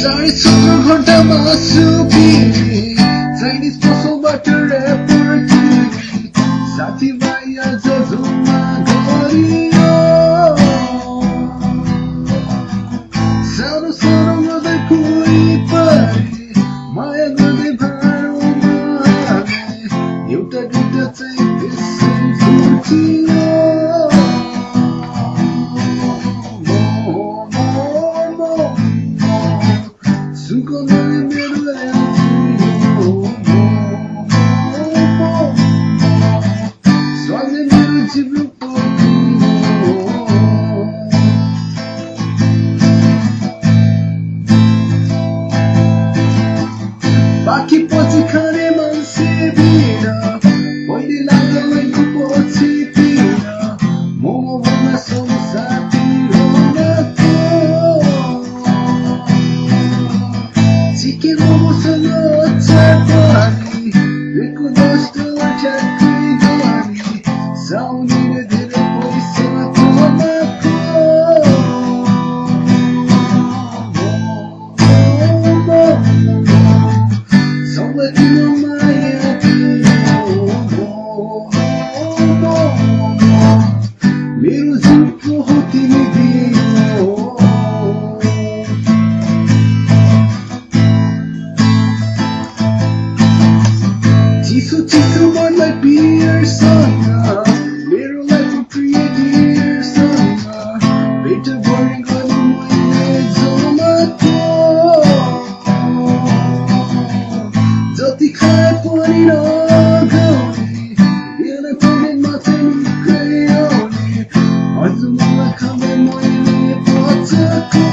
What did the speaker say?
16 घण्टामा सुकिने चाइनिज पसलबाट ऱ्यापर किने साथीभाइ आज धुम्मा गरियो सानो सानो गर्दै कोही परे माया गर्दै भाँडो मागे एउटा दुईटा चाहिँ त्यसै फुर्कियो बाँकी पछि खाने मान्छे बिना पहिले लाग्दैको पछि पिना मोमो भन्न सब साथी रनको चिकन मोमोसँग अचार पानी बेको 10 डलर ठ्याक्कै गरी साउनीले धेरै पैसा कमाएको मेरो जिउको हो तिमी दियो चिसो चिसो मनलाई बियरसँग मेरो लाइफको प्रिय डियरसँग पेट भरि गर्नु मैले जमाको जति खाए पनि नगाउने बिहान पेमेन्टमा चाहिँ निकै आउने हजुर मलाई खाँदै मैले पचाएको